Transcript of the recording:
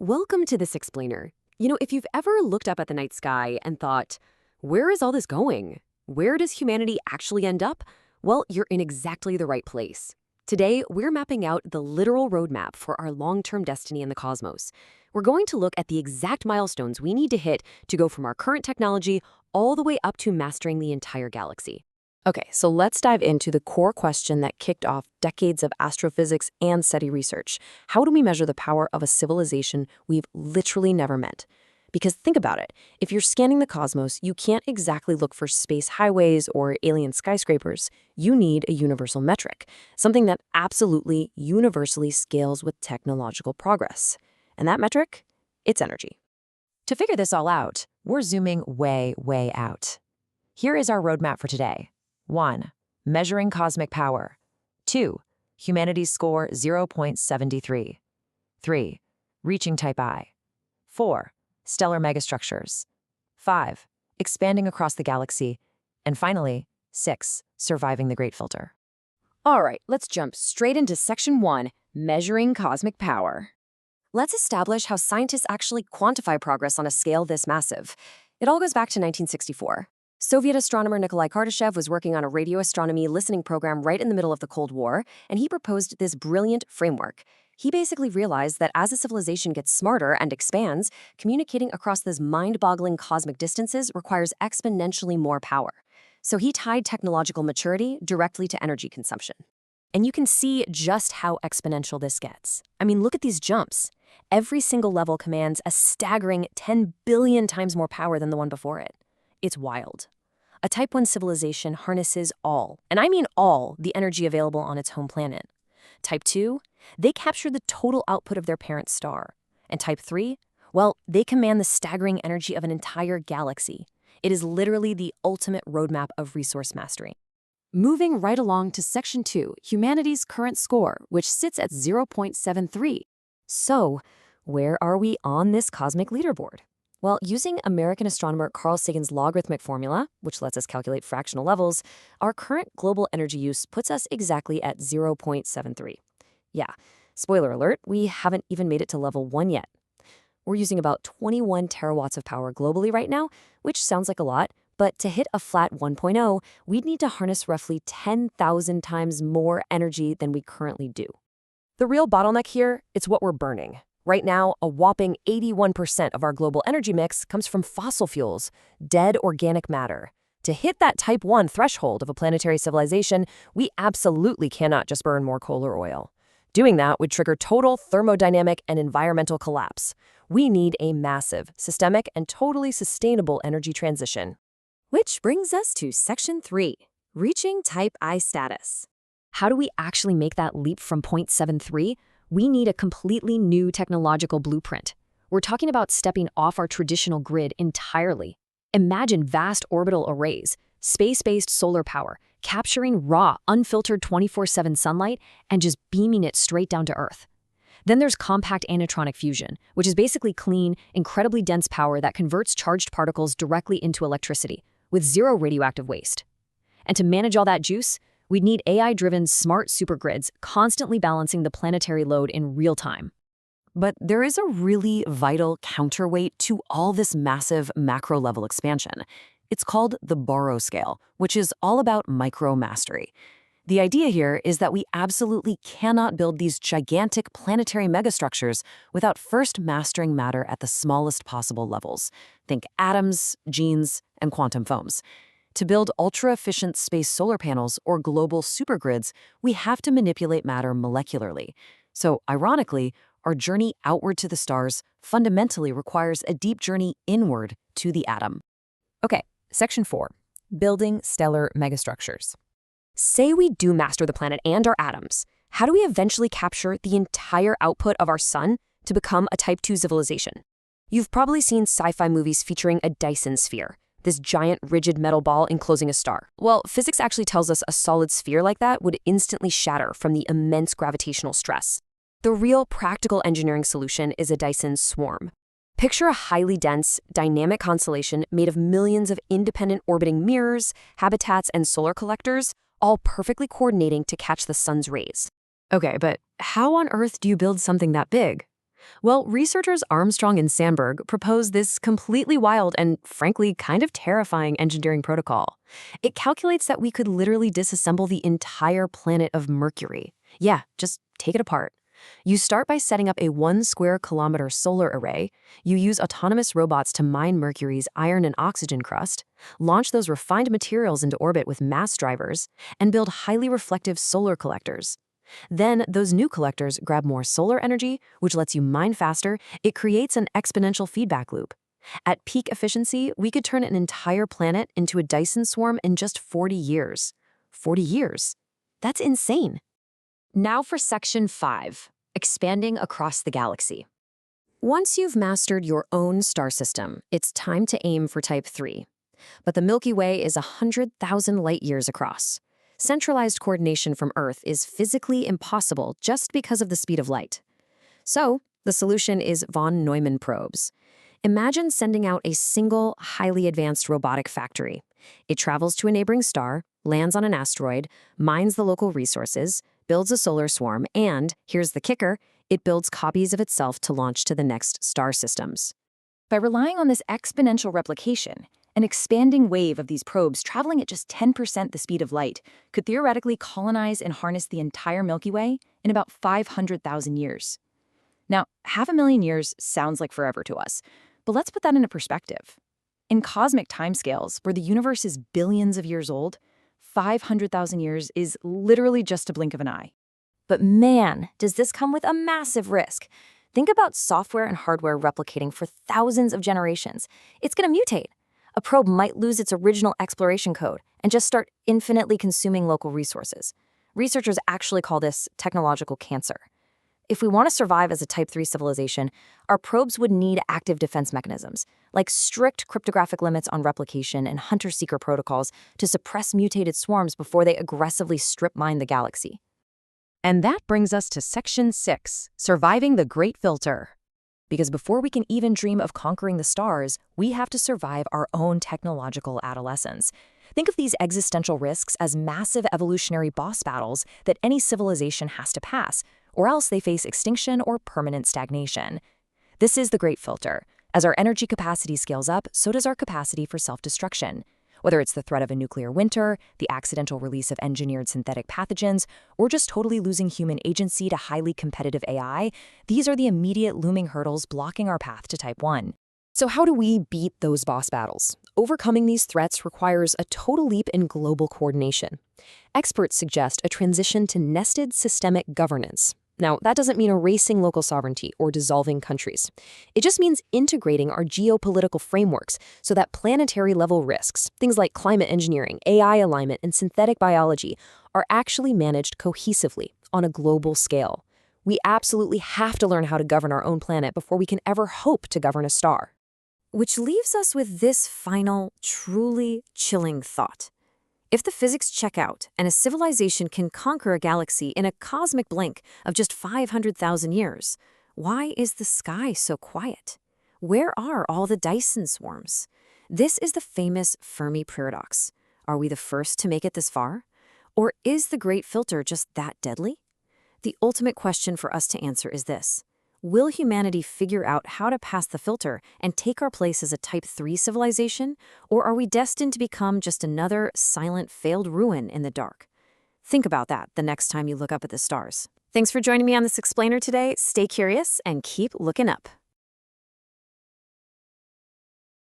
Welcome to this explainer. If you've ever looked up at the night sky and thought, where is all this going? Where does humanity actually end up? Well, you're in exactly the right place. Today, we're mapping out the literal roadmap for our long-term destiny in the cosmos. We're going to look at the exact milestones we need to hit to go from our current technology all the way up to mastering the entire galaxy. Okay, so let's dive into the core question that kicked off decades of astrophysics and SETI research. How do we measure the power of a civilization we've literally never met? Because think about it, if you're scanning the cosmos, you can't exactly look for space highways or alien skyscrapers. You need a universal metric, something that absolutely universally scales with technological progress. And that metric? It's energy. To figure this all out, we're zooming way, way out. Here is our roadmap for today. 1. Measuring cosmic power. 2. Humanity's score 0.73. 3. Reaching type I. 4. Stellar megastructures. 5. Expanding across the galaxy. And finally, 6. Surviving the Great Filter. All right, let's jump straight into Section 1, Measuring Cosmic Power. Let's establish how scientists actually quantify progress on a scale this massive. It all goes back to 1964. Soviet astronomer Nikolai Kardashev was working on a radio astronomy listening program right in the middle of the Cold War, and he proposed this brilliant framework. He basically realized that as a civilization gets smarter and expands, communicating across these mind-boggling cosmic distances requires exponentially more power. So he tied technological maturity directly to energy consumption. And you can see just how exponential this gets. I mean, look at these jumps. Every single level commands a staggering 10 billion times more power than the one before it. It's wild. A Type 1 civilization harnesses all, and I mean all, the energy available on its home planet. Type 2, they capture the total output of their parent star. And Type 3, well, they command the staggering energy of an entire galaxy. It is literally the ultimate roadmap of resource mastery. Moving right along to Section 2, humanity's current score, which sits at 0.73. So, where are we on this cosmic leaderboard? Well, using American astronomer Carl Sagan's logarithmic formula, which lets us calculate fractional levels, our current global energy use puts us exactly at 0.73. Yeah, spoiler alert, we haven't even made it to level 1 yet. We're using about 21 terawatts of power globally right now, which sounds like a lot, but to hit a flat 1.0, we'd need to harness roughly 10,000 times more energy than we currently do. The real bottleneck here, it's what we're burning. Right now, a whopping 81% of our global energy mix comes from fossil fuels, dead organic matter. To hit that Type 1 threshold of a planetary civilization, we absolutely cannot just burn more coal or oil. Doing that would trigger total thermodynamic and environmental collapse. We need a massive, systemic, and totally sustainable energy transition. Which brings us to Section 3, Reaching Type I status. How do we actually make that leap from 0.73? We need a completely new technological blueprint. We're talking about stepping off our traditional grid entirely. Imagine vast orbital arrays, space-based solar power, capturing raw, unfiltered 24/7 sunlight and just beaming it straight down to Earth. Then there's compact anetronic fusion, which is basically clean, incredibly dense power that converts charged particles directly into electricity, with zero radioactive waste. And to manage all that juice, we'd need AI-driven smart supergrids constantly balancing the planetary load in real time. But there is a really vital counterweight to all this massive macro-level expansion. It's called the Borrow scale, which is all about micro-mastery. The idea here is that we absolutely cannot build these gigantic planetary megastructures without first mastering matter at the smallest possible levels. Think atoms, genes, and quantum foams. To build ultra-efficient space solar panels or global supergrids, we have to manipulate matter molecularly. So, ironically, our journey outward to the stars fundamentally requires a deep journey inward to the atom. Okay, Section 4, Building Stellar Megastructures. Say we do master the planet and our atoms. How do we eventually capture the entire output of our sun to become a Type 2 civilization? You've probably seen sci-fi movies featuring a Dyson sphere, this giant rigid metal ball enclosing a star. Well, physics actually tells us a solid sphere like that would instantly shatter from the immense gravitational stress. The real practical engineering solution is a Dyson Swarm. Picture a highly dense, dynamic constellation made of millions of independent orbiting mirrors, habitats, and solar collectors, all perfectly coordinating to catch the sun's rays. Okay, but how on earth do you build something that big? Well, researchers Armstrong and Sandberg proposed this completely wild and, frankly, kind of terrifying engineering protocol. It calculates that we could literally disassemble the entire planet of Mercury. Yeah, just take it apart. You start by setting up a 1 square kilometer solar array. You use autonomous robots to mine Mercury's iron and oxygen crust, launch those refined materials into orbit with mass drivers, and build highly reflective solar collectors. Then, those new collectors grab more solar energy, which lets you mine faster. It creates an exponential feedback loop. At peak efficiency, we could turn an entire planet into a Dyson swarm in just 40 years. 40 years. That's insane. Now for Section 5, expanding across the galaxy. Once you've mastered your own star system, it's time to aim for Type 3. But the Milky Way is 100,000 light-years across. Centralized coordination from Earth is physically impossible just because of the speed of light. So, the solution is von Neumann probes. Imagine sending out a single, highly advanced robotic factory. It travels to a neighboring star, lands on an asteroid, mines the local resources, builds a solar swarm, and, here's the kicker, it builds copies of itself to launch to the next star systems. By relying on this exponential replication, an expanding wave of these probes traveling at just 10% the speed of light could theoretically colonize and harness the entire Milky Way in about 500,000 years. Now, 500,000 years sounds like forever to us, but let's put that into perspective. In cosmic timescales, where the universe is billions of years old, 500,000 years is literally just a blink of an eye. But man, does this come with a massive risk. Think about software and hardware replicating for thousands of generations. It's going to mutate. A probe might lose its original exploration code and just start infinitely consuming local resources. Researchers actually call this technological cancer. If we want to survive as a Type 3 civilization, our probes would need active defense mechanisms, like strict cryptographic limits on replication and hunter-seeker protocols to suppress mutated swarms before they aggressively strip-mine the galaxy. And that brings us to Section 6, surviving the Great Filter. Because before we can even dream of conquering the stars, we have to survive our own technological adolescence. Think of these existential risks as massive evolutionary boss battles that any civilization has to pass, or else they face extinction or permanent stagnation. This is the Great Filter. As our energy capacity scales up, so does our capacity for self-destruction. Whether it's the threat of a nuclear winter, the accidental release of engineered synthetic pathogens, or just totally losing human agency to highly competitive AI, these are the immediate looming hurdles blocking our path to Type 1. So how do we beat those boss battles? Overcoming these threats requires a total leap in global coordination. Experts suggest a transition to nested systemic governance. Now, that doesn't mean erasing local sovereignty or dissolving countries. It just means integrating our geopolitical frameworks so that planetary-level risks, things like climate engineering, AI alignment, and synthetic biology, are actually managed cohesively on a global scale. We absolutely have to learn how to govern our own planet before we can ever hope to govern a star. Which leaves us with this final, truly chilling thought. If the physics check out and a civilization can conquer a galaxy in a cosmic blink of just 500,000 years, why is the sky so quiet? Where are all the Dyson swarms? This is the famous Fermi paradox. Are we the first to make it this far? Or is the Great Filter just that deadly? The ultimate question for us to answer is this. Will humanity figure out how to pass the filter and take our place as a Type 3 civilization, or are we destined to become just another silent, failed ruin in the dark? Think about that the next time you look up at the stars. Thanks for joining me on this explainer today. Stay curious and keep looking up.